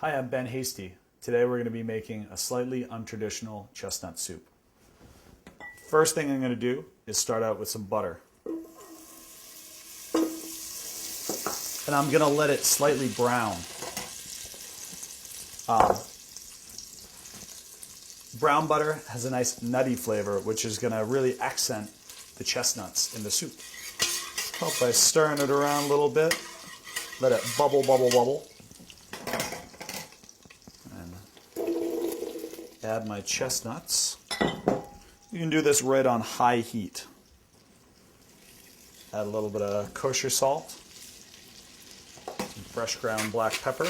Hi, I'm Ben Hasty. Today we're going to be making a slightly untraditional chestnut soup. First thing I'm going to do is start out with some butter. And I'm going to let it slightly brown. Brown butter has a nice nutty flavor, which is going to really accent the chestnuts in the soup. Help by stirring it around a little bit. Let it bubble, bubble, bubble. Add my chestnuts. You can do this right on high heat. Add a little bit of kosher salt, some fresh ground black pepper.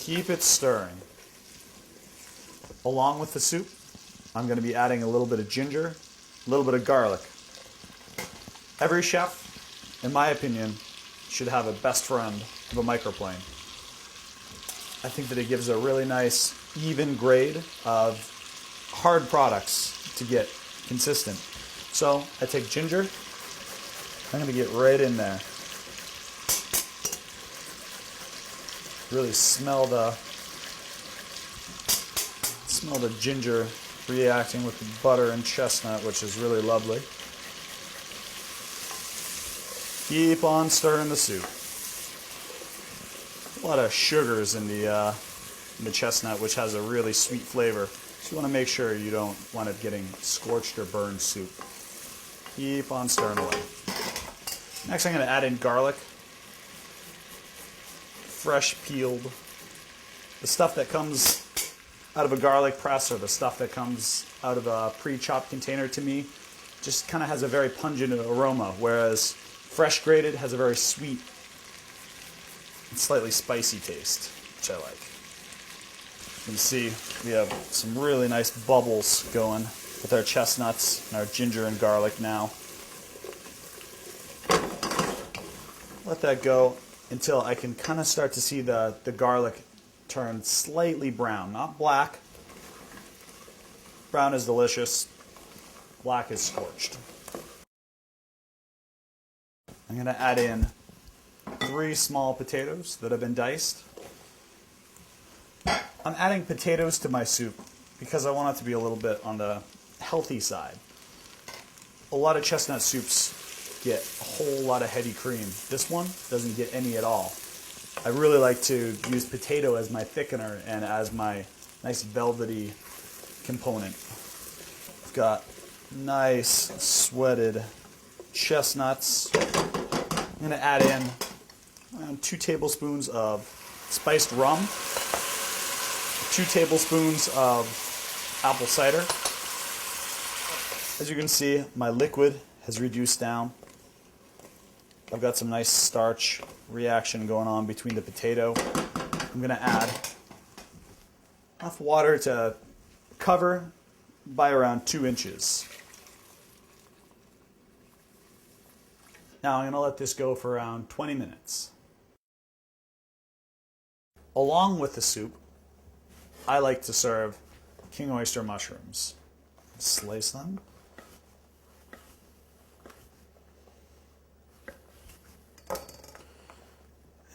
Keep it stirring. Along with the soup, I'm going to be adding a little bit of ginger, a little bit of garlic. Every chef, in my opinion, should have a best friend of a microplane. I think that it gives a really nice, even grade of hard products to get consistent. So I take ginger, I'm going to get right in there. Really smell the ginger reacting with the butter and chestnut, which is really lovely. Keep on stirring the soup. A lot of sugars in the chestnut, which has a really sweet flavor. So you want to make sure you don't want it getting scorched or burned soup. Keep on stirring away. Next I'm going to add in garlic. Fresh peeled. The stuff that comes out of a garlic press or the stuff that comes out of a pre-chopped container, to me just kind of has a very pungent aroma, whereas fresh grated has a very sweet and slightly spicy taste, which I like. You can see we have some really nice bubbles going with our chestnuts and our ginger and garlic now. Let that go until I can kind of start to see the garlic turn slightly brown, not black. Brown is delicious, black is scorched. I'm going to add in 3 small potatoes that have been diced. I'm adding potatoes to my soup because I want it to be a little bit on the healthy side. A lot of chestnut soups get a whole lot of heady cream. This one doesn't get any at all. I really like to use potato as my thickener and as my nice velvety component. I've got nice sweated chestnuts. I'm going to add in around 2 tablespoons of spiced rum, 2 tablespoons of apple cider. As you can see, my liquid has reduced down. I've got some nice starch reaction going on between the potato. I'm going to add enough water to cover by around 2 inches. Now I'm going to let this go for around 20 minutes. Along with the soup, I like to serve king oyster mushrooms. Slice them.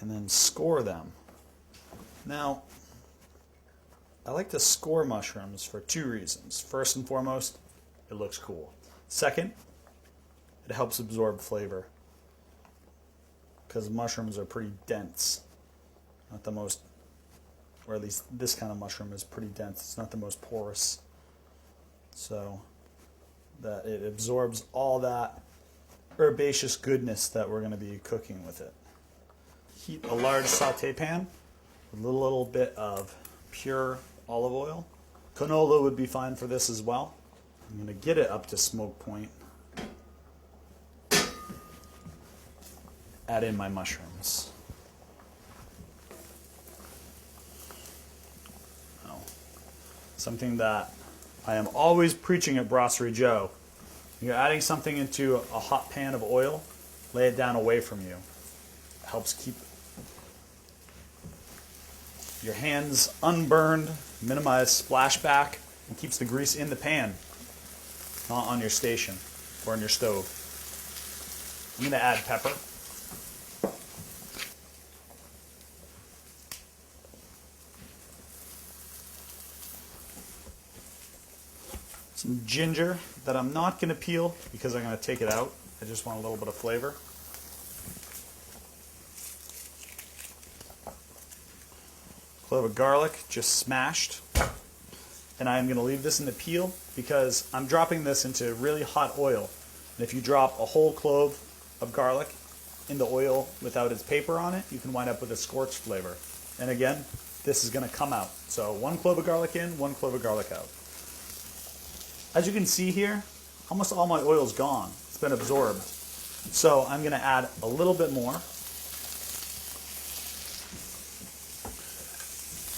And then score them. Now, I like to score mushrooms for 2 reasons. First and foremost, it looks cool. Second, it helps absorb flavor, because mushrooms are pretty dense. Not the most, or at least this kind of mushroom is pretty dense. It's not the most porous. So that it absorbs all that herbaceous goodness that we're going to be cooking with it. Heat a large saute pan with a little bit of pure olive oil. Canola would be fine for this as well. I'm going to get it up to smoke point. Add in my mushrooms. Now, something that I am always preaching at Brasserie Joe. You're adding something into a hot pan of oil, lay it down away from you. It helps keep your hands unburned, minimize splashback, and keeps the grease in the pan, not on your station or on your stove. I'm going to add pepper. Some ginger that I'm not going to peel because I'm going to take it out. I just want a little bit of flavor. Clove of garlic, just smashed. And I'm going to leave this in the peel because I'm dropping this into really hot oil. And if you drop a whole clove of garlic in the oil without its paper on it, you can wind up with a scorched flavor. And again, this is going to come out. So 1 clove of garlic in, 1 clove of garlic out. As you can see here, almost all my oil's gone. It's been absorbed. So I'm going to add a little bit more.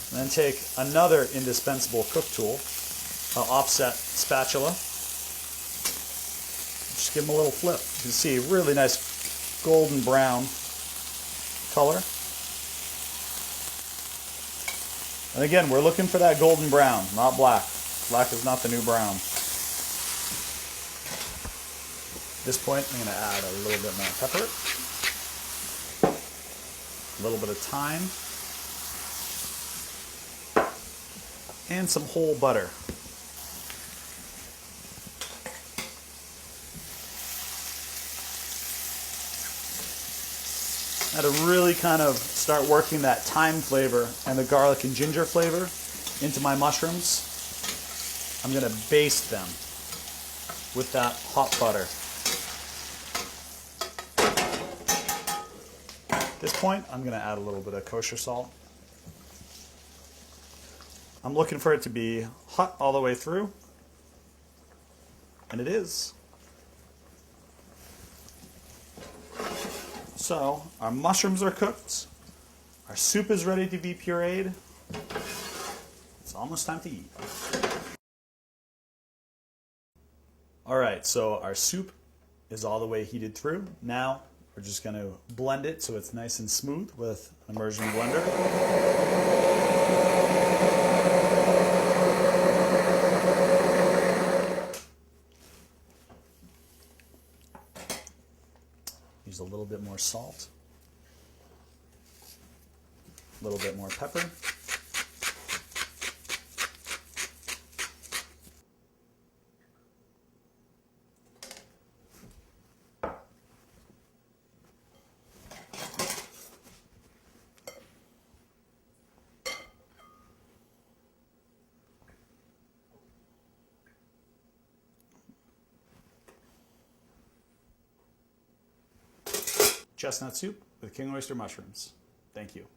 And then take another indispensable cook tool, an offset spatula. Just give them a little flip. You can see a really nice golden brown color. And again, we're looking for that golden brown, not black. Black is not the new brown. At this point, I'm going to add a little bit more pepper, a little bit of thyme, and some whole butter. Now to really kind of start working that thyme flavor and the garlic and ginger flavor into my mushrooms, I'm going to baste them with that hot butter. At this point, I'm going to add a little bit of kosher salt. I'm looking for it to be hot all the way through, and it is. So our mushrooms are cooked, our soup is ready to be pureed. It's almost time to eat. Alright, so our soup is all the way heated through. Now we're just going to blend it so it's nice and smooth with an immersion blender. Use a little bit more salt, a little bit more pepper, chestnut soup with king oyster mushrooms. Thank you.